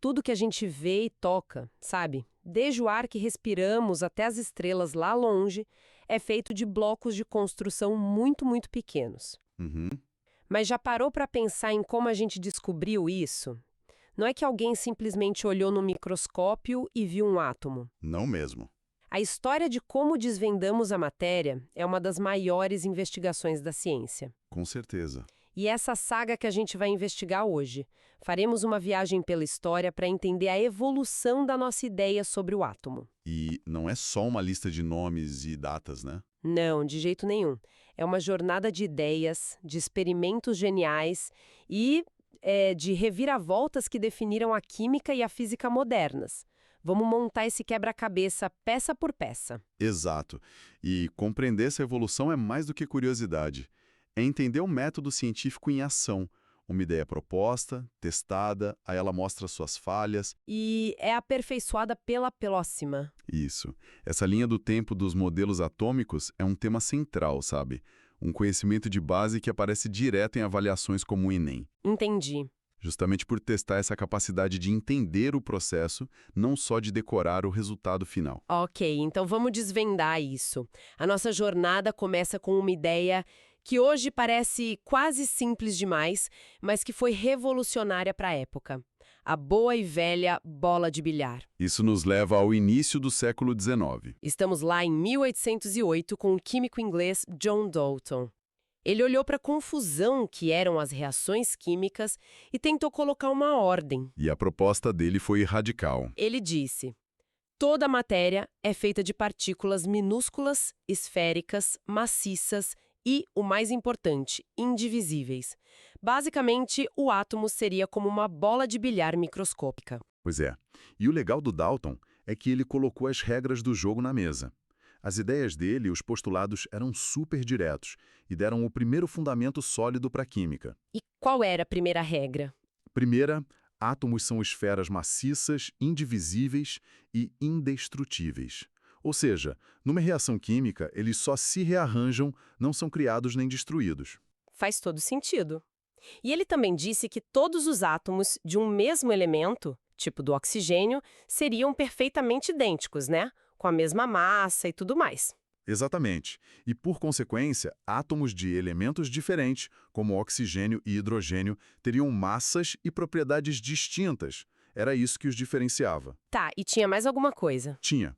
tudo que a gente vê e toca, sabe? Desde o ar que respiramos até as estrelas lá longe, é feito de blocos de construção muito, muito pequenos. Uhum. Mas já parou para pensar em como a gente descobriu isso? Não é que alguém simplesmente olhou no microscópio e viu um átomo. Não mesmo. A história de como desvendamos a matéria é uma das maiores investigações da ciência. Com certeza. E essa saga que a gente vai investigar hoje. Faremos uma viagem pela história para entender a evolução da nossa ideia sobre o átomo. E não é só uma lista de nomes e datas, né? Não, de jeito nenhum. É uma jornada de ideias, de experimentos geniais e de reviravoltas que definiram a química e a física modernas. Vamos montar esse quebra-cabeça peça por peça. Exato. E compreender essa evolução é mais do que curiosidade. É entender o método científico em ação. Uma ideia proposta, testada, aí ela mostra suas falhas. E é aperfeiçoada pela próxima. Isso. Essa linha do tempo dos modelos atômicos é um tema central, sabe? Um conhecimento de base que aparece direto em avaliações como o Enem. Entendi. Justamente por testar essa capacidade de entender o processo, não só de decorar o resultado final. Ok, então vamos desvendar isso. A nossa jornada começa com uma ideia que hoje parece quase simples demais, mas que foi revolucionária para a época. A boa e velha bola de bilhar. Isso nos leva ao início do século XIX. Estamos lá em 1808 com o químico inglês John Dalton. Ele olhou para a confusão que eram as reações químicas e tentou colocar uma ordem. E a proposta dele foi radical. Ele disse: toda a matéria é feita de partículas minúsculas, esféricas, maciças e, o mais importante, indivisíveis. Basicamente, o átomo seria como uma bola de bilhar microscópica. Pois é. E o legal do Dalton é que ele colocou as regras do jogo na mesa. As ideias dele e os postulados eram super diretos e deram o primeiro fundamento sólido para a química. E qual era a primeira regra? Primeira, átomos são esferas maciças, indivisíveis e indestrutíveis. Ou seja, numa reação química, eles só se rearranjam, não são criados nem destruídos. Faz todo sentido. E ele também disse que todos os átomos de um mesmo elemento, tipo do oxigênio, seriam perfeitamente idênticos, né? Com a mesma massa e tudo mais. Exatamente. E, por consequência, átomos de elementos diferentes, como oxigênio e hidrogênio, teriam massas e propriedades distintas. Era isso que os diferenciava. Tá, e tinha mais alguma coisa? Tinha.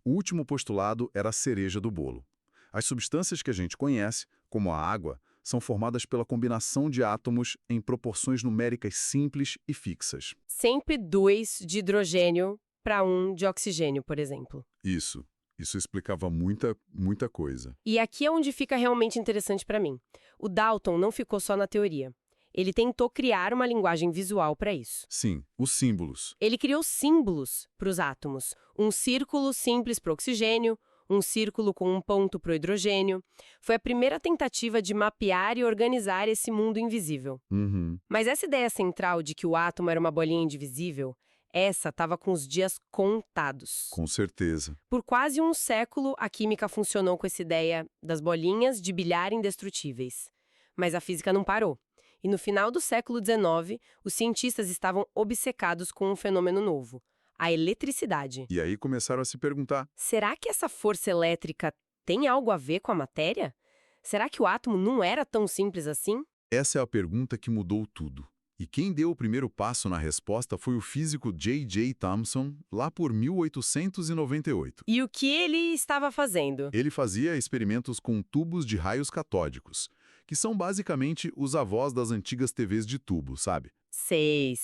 O último postulado era a cereja do bolo. As substâncias que a gente conhece, como a água, são formadas pela combinação de átomos em proporções numéricas simples e fixas. Sempre 2 de hidrogênio para 1 de oxigênio, por exemplo. Isso. Isso explicava muita coisa. E aqui é onde fica realmente interessante para mim. O Dalton não ficou só na teoria. Ele tentou criar uma linguagem visual para isso. Sim, os símbolos. Ele criou símbolos para os átomos. Um círculo simples para o oxigênio, um círculo com um ponto para o hidrogênio. Foi a primeira tentativa de mapear e organizar esse mundo invisível. Uhum. Mas essa ideia central de que o átomo era uma bolinha indivisível, essa estava com os dias contados. Com certeza. Por quase um século, a química funcionou com essa ideia das bolinhas de bilhar indestrutíveis. Mas a física não parou. E no final do século XIX, os cientistas estavam obcecados com um fenômeno novo, a eletricidade. E aí começaram a se perguntar: será que essa força elétrica tem algo a ver com a matéria? Será que o átomo não era tão simples assim? essa é a pergunta que mudou tudo. E quem deu o primeiro passo na resposta foi o físico J.J. Thomson, lá por 1898. E o que ele estava fazendo? Ele fazia experimentos com tubos de raios catódicos, que são basicamente os avós das antigas TVs de tubo, sabe? Sei.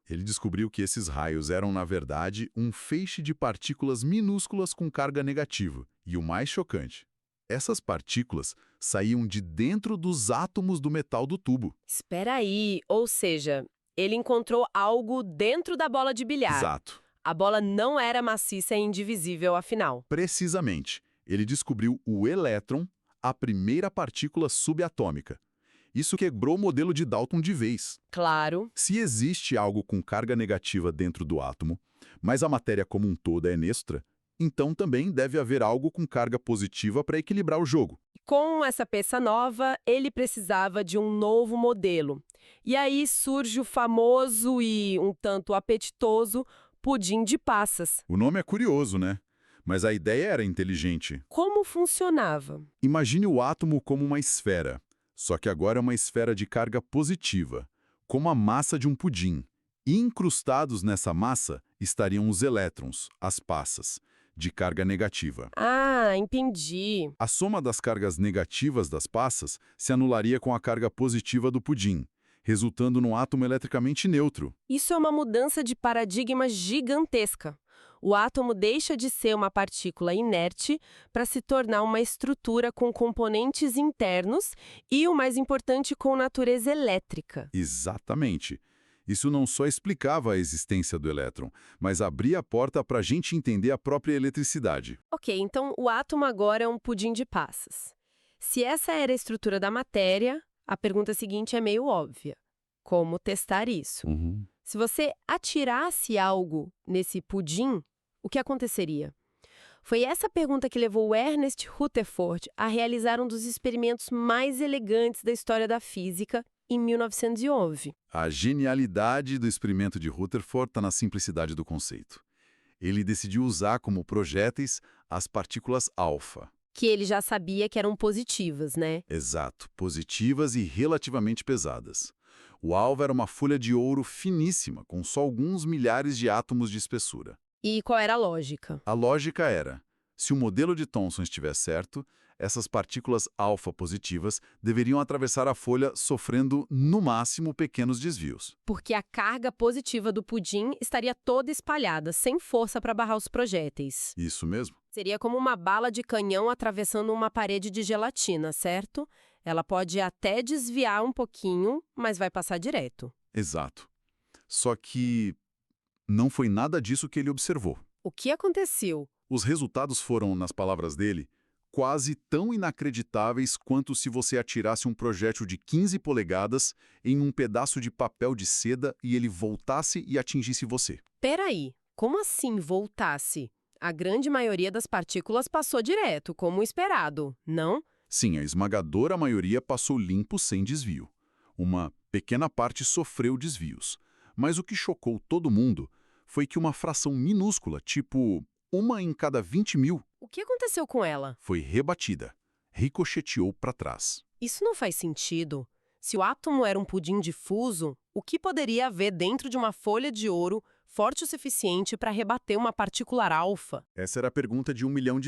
Ele descobriu que esses raios eram, na verdade, um feixe de partículas minúsculas com carga negativa. E o mais chocante, essas partículas saíam de dentro dos átomos do metal do tubo. Espera aí, ou seja, ele encontrou algo dentro da bola de bilhar. Exato. A bola não era maciça e indivisível, afinal. Precisamente. Ele descobriu o elétron, a primeira partícula subatômica. Isso quebrou o modelo de Dalton de vez. Claro. Se existe algo com carga negativa dentro do átomo, mas a matéria como um todo é neutra, Então também deve haver algo com carga positiva para equilibrar o jogo. Com essa peça nova, ele precisava de um novo modelo. E aí surge o famoso e um tanto apetitoso pudim de passas. O nome é curioso, né? Mas a ideia era inteligente. Como funcionava? Imagine o átomo como uma esfera, só que agora é uma esfera de carga positiva, como a massa de um pudim. E incrustados nessa massa estariam os elétrons, as passas, de carga negativa. Ah, entendi. A soma das cargas negativas das passas se anularia com a carga positiva do pudim, resultando num átomo eletricamente neutro. Isso é uma mudança de paradigma gigantesca. O átomo deixa de ser uma partícula inerte para se tornar uma estrutura com componentes internos e, o mais importante, com natureza elétrica. Exatamente. Isso não só explicava a existência do elétron, mas abria a porta para a gente entender a própria eletricidade. Ok, então o átomo agora é um pudim de passas. Se essa era a estrutura da matéria, a pergunta seguinte é meio óbvia. Como testar isso? Se você atirasse algo nesse pudim, o que aconteceria? Foi essa pergunta que levou Ernest Rutherford a realizar um dos experimentos mais elegantes da história da física em 1911. A genialidade do experimento de Rutherford está na simplicidade do conceito. Ele decidiu usar como projéteis as partículas alfa. Que ele já sabia que eram positivas, né? Exato, positivas e relativamente pesadas. O alvo era uma folha de ouro finíssima, com só alguns milhares de átomos de espessura. E qual era a lógica? A lógica era, se o modelo de Thomson estiver certo, essas partículas alfa positivas deveriam atravessar a folha sofrendo, no máximo, pequenos desvios. Porque a carga positiva do pudim estaria toda espalhada, sem força para barrar os projéteis. Isso mesmo. Seria como uma bala de canhão atravessando uma parede de gelatina, certo? Ela pode até desviar um pouquinho, mas vai passar direto. Exato. Só que não foi nada disso que ele observou. O que aconteceu? Os resultados foram, nas palavras dele, quase tão inacreditáveis quanto se você atirasse um projétil de 15 polegadas em um pedaço de papel de seda e ele voltasse e atingisse você. Peraí, como assim voltasse? A grande maioria das partículas passou direto, como esperado, não? Sim, a esmagadora maioria passou limpo sem desvio. Uma pequena parte sofreu desvios. Mas o que chocou todo mundo foi que uma fração minúscula, tipo 1 em cada 20 mil, O que aconteceu com ela? foi rebatida, ricocheteou para trás. Isso não faz sentido. Se o átomo era um pudim difuso, o que poderia haver dentro de uma folha de ouro forte o suficiente para rebater uma partícula alfa? Essa era a pergunta de $1 milhão.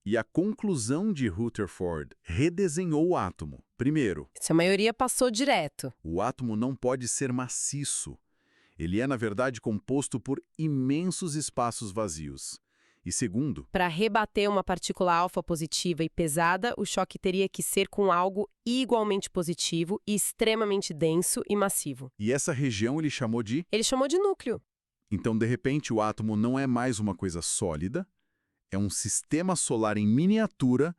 E a conclusão de Rutherford redesenhou o átomo. Primeiro, Se a maioria passou direto. o átomo não pode ser maciço. Ele é, na verdade, composto por imensos espaços vazios. E segundo, Para rebater uma partícula alfa positiva e pesada, o choque teria que ser com algo igualmente positivo e extremamente denso e massivo. e essa região ele chamou de... Ele chamou de núcleo. Então, de repente, o átomo não é mais uma coisa sólida, é um sistema solar em miniatura,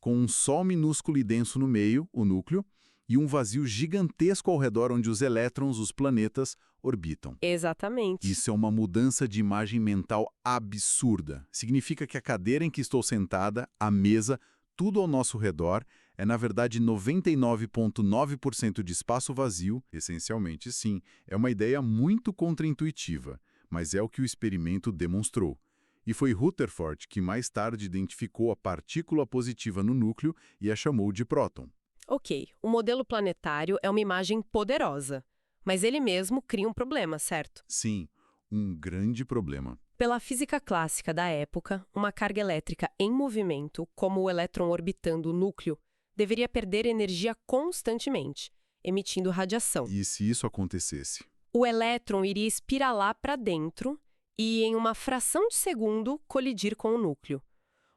com um sol minúsculo e denso no meio, o núcleo, e um vazio gigantesco ao redor onde os elétrons, os planetas, orbitam. Exatamente. Isso é uma mudança de imagem mental absurda. Significa que a cadeira em que estou sentada, a mesa, tudo ao nosso redor, é na verdade 99,9% de espaço vazio, essencialmente sim. É uma ideia muito contraintuitiva, mas é o que o experimento demonstrou. E foi Rutherford que mais tarde identificou a partícula positiva no núcleo e a chamou de próton. Ok, o modelo planetário é uma imagem poderosa, mas ele mesmo cria um problema, certo? Sim, um grande problema. Pela física clássica da época, uma carga elétrica em movimento, como o elétron orbitando o núcleo, deveria perder energia constantemente, emitindo radiação. E se isso acontecesse? O elétron iria espiralar para dentro e, em uma fração de segundo, colidir com o núcleo.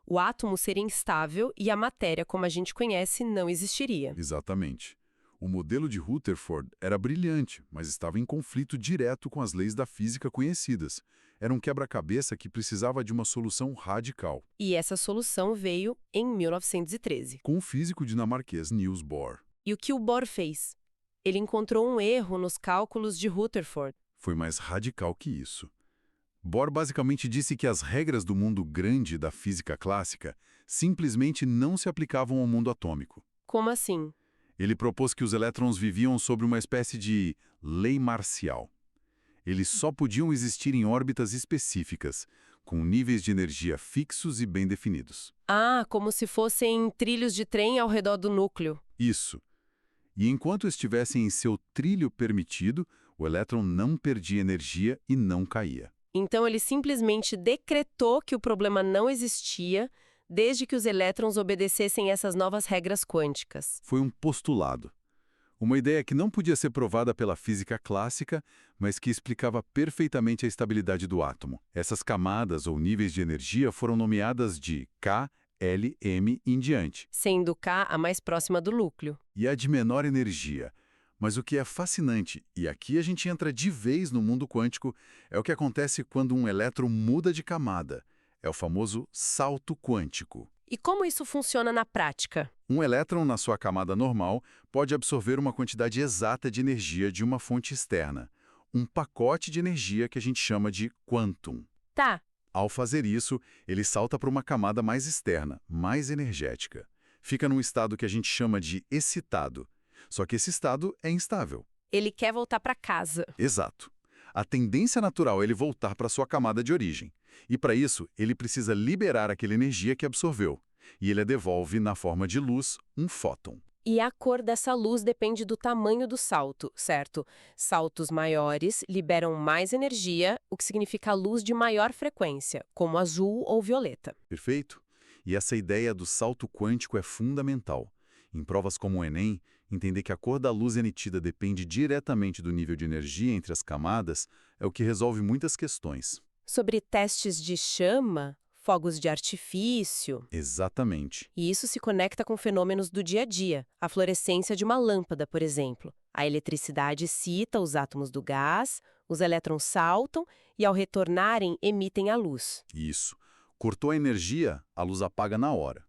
O átomo seria instável e a matéria, como a gente conhece, não existiria. Exatamente. O modelo de Rutherford era brilhante, mas estava em conflito direto com as leis da física conhecidas. Era um quebra-cabeça que precisava de uma solução radical. E essa solução veio em 1913. Com o físico dinamarquês Niels Bohr. E o que o Bohr fez? Ele encontrou um erro nos cálculos de Rutherford. Foi mais radical que isso. Bohr basicamente disse que as regras do mundo grande da física clássica simplesmente não se aplicavam ao mundo atômico. Como assim? Ele propôs que os elétrons viviam sobre uma espécie de lei marcial. Eles só podiam existir em órbitas específicas, com níveis de energia fixos e bem definidos. Ah, como se fossem trilhos de trem ao redor do núcleo. Isso. E enquanto estivessem em seu trilho permitido, o elétron não perdia energia e não caía. Então ele simplesmente decretou que o problema não existia, desde que os elétrons obedecessem essas novas regras quânticas. Foi um postulado. Uma ideia que não podia ser provada pela física clássica, mas que explicava perfeitamente a estabilidade do átomo. Essas camadas ou níveis de energia foram nomeadas de K, L, M em diante. Sendo K a mais próxima do núcleo. E a de menor energia. Mas o que é fascinante, e aqui a gente entra de vez no mundo quântico, é o que acontece quando um elétron muda de camada. É o famoso salto quântico. E como isso funciona na prática? Um elétron, na sua camada normal, pode absorver uma quantidade exata de energia de uma fonte externa, um pacote de energia que a gente chama de quantum. Tá. Ao fazer isso, ele salta para uma camada mais externa, mais energética. Fica num estado que a gente chama de excitado. Só que esse estado é instável. Ele quer voltar para casa. Exato. A tendência natural é ele voltar para sua camada de origem. E para isso, ele precisa liberar aquela energia que absorveu. E ele a devolve na forma de luz, um fóton. E a cor dessa luz depende do tamanho do salto, certo? Saltos maiores liberam mais energia, o que significa luz de maior frequência, como azul ou violeta. Perfeito? E essa ideia do salto quântico é fundamental. Em provas como o Enem, entender que a cor da luz emitida depende diretamente do nível de energia entre as camadas é o que resolve muitas questões. Sobre testes de chama, fogos de artifício. Exatamente. E isso se conecta com fenômenos do dia a dia, a fluorescência de uma lâmpada, por exemplo. A eletricidade excita os átomos do gás, os elétrons saltam e, ao retornarem, emitem a luz. Isso. Cortou a energia, a luz apaga na hora.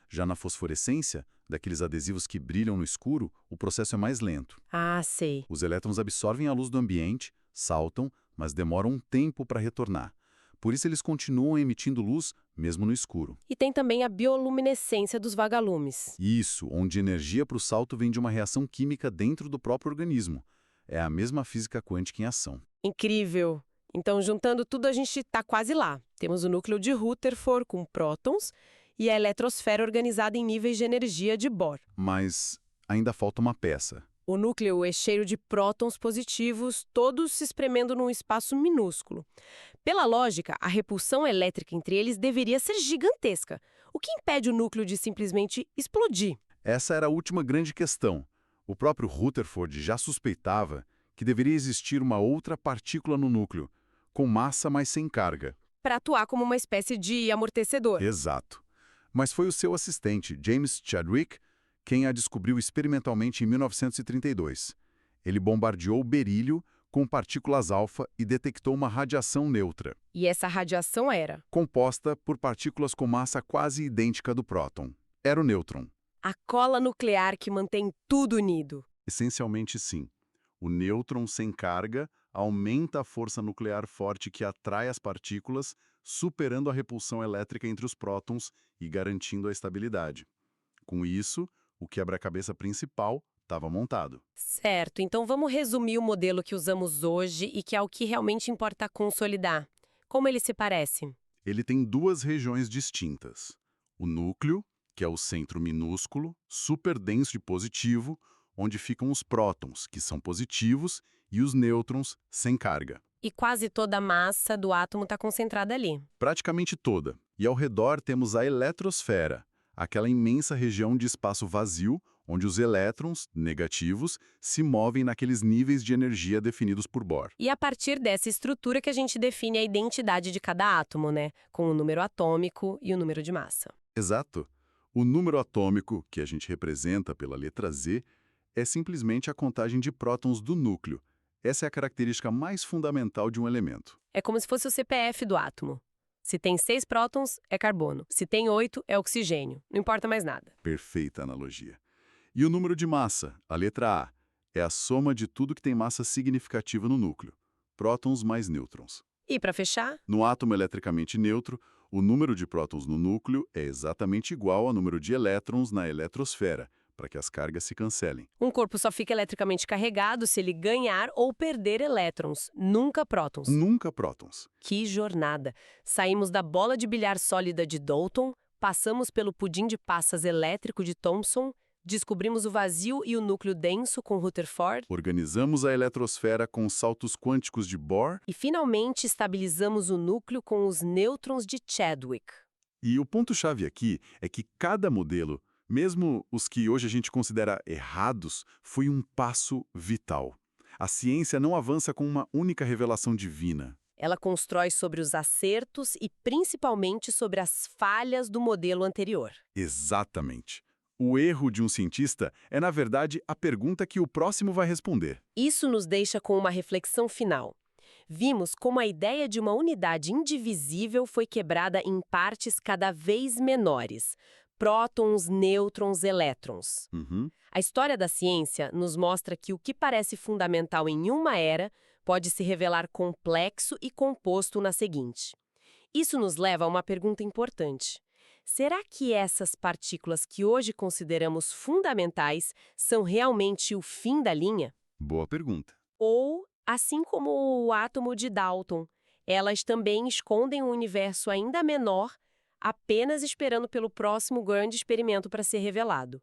Já na fosforescência, daqueles adesivos que brilham no escuro, o processo é mais lento. Ah, sei. Os elétrons absorvem a luz do ambiente, saltam, mas demoram um tempo para retornar. Por isso eles continuam emitindo luz, mesmo no escuro. E tem também a bioluminescência dos vagalumes. Isso, onde energia para o salto vem de uma reação química dentro do próprio organismo. É a mesma física quântica em ação. Incrível! Então, juntando tudo, a gente está quase lá. Temos o núcleo de Rutherford com prótons e a eletrosfera organizada em níveis de energia de Bohr. Mas ainda falta uma peça. O núcleo é cheio de prótons positivos, todos se espremendo num espaço minúsculo. Pela lógica, a repulsão elétrica entre eles deveria ser gigantesca, o que impede o núcleo de simplesmente explodir. Essa era a última grande questão. O próprio Rutherford já suspeitava que deveria existir uma outra partícula no núcleo, com massa, mas sem carga. Para atuar como uma espécie de amortecedor. Exato. Mas foi o seu assistente, James Chadwick, quem a descobriu experimentalmente em 1932. Ele bombardeou o berílio com partículas alfa e detectou uma radiação neutra. E essa radiação era? Composta por partículas com massa quase idêntica do próton. Era o nêutron. A cola nuclear que mantém tudo unido. Essencialmente, sim. O nêutron sem carga aumenta a força nuclear forte que atrai as partículas, superando a repulsão elétrica entre os prótons e garantindo a estabilidade. Com isso, o quebra-cabeça principal estava montado. Certo, então vamos resumir o modelo que usamos hoje e que é o que realmente importa consolidar. Como ele se parece? Ele tem duas regiões distintas. O núcleo, que é o centro minúsculo, super denso de positivo, onde ficam os prótons, que são positivos, e os nêutrons, sem carga. E quase toda a massa do átomo está concentrada ali. Praticamente toda. E ao redor temos a eletrosfera, aquela imensa região de espaço vazio, onde os elétrons, negativos, se movem naqueles níveis de energia definidos por Bohr. E a partir dessa estrutura que a gente define a identidade de cada átomo, né? Com o número atômico e o número de massa. Exato. O número atômico, que a gente representa pela letra Z, é simplesmente a contagem de prótons do núcleo. Essa é a característica mais fundamental de um elemento. É como se fosse o CPF do átomo. Se tem 6 prótons, é carbono. Se tem 8, é oxigênio. Não importa mais nada. Perfeita analogia. E o número de massa, a letra A, é a soma de tudo que tem massa significativa no núcleo. Prótons mais nêutrons. E para fechar, No átomo eletricamente neutro, o número de prótons no núcleo é exatamente igual ao número de elétrons na eletrosfera, para que as cargas se cancelem. um corpo só fica eletricamente carregado se ele ganhar ou perder elétrons, nunca prótons. Nunca prótons. Que jornada! Saímos da bola de bilhar sólida de Dalton, passamos pelo pudim de passas elétrico de Thomson, descobrimos o vazio e o núcleo denso com Rutherford Organizamos a eletrosfera com os saltos quânticos de Bohr e finalmente estabilizamos o núcleo com os nêutrons de Chadwick. e o ponto-chave aqui é que cada modelo, mesmo os que hoje a gente considera errados, foi um passo vital. A ciência não avança com uma única revelação divina. Ela constrói sobre os acertos e principalmente sobre as falhas do modelo anterior. Exatamente. O erro de um cientista é, na verdade, a pergunta que o próximo vai responder. Isso nos deixa com uma reflexão final. Vimos como a ideia de uma unidade indivisível foi quebrada em partes cada vez menores: prótons, nêutrons, elétrons. Uhum. A história da ciência nos mostra que o que parece fundamental em uma era pode se revelar complexo e composto na seguinte. Isso nos leva a uma pergunta importante. Será que essas partículas que hoje consideramos fundamentais são realmente o fim da linha? Boa pergunta. Ou, assim como o átomo de Dalton, elas também escondem um universo ainda menor, apenas esperando pelo próximo grande experimento para ser revelado?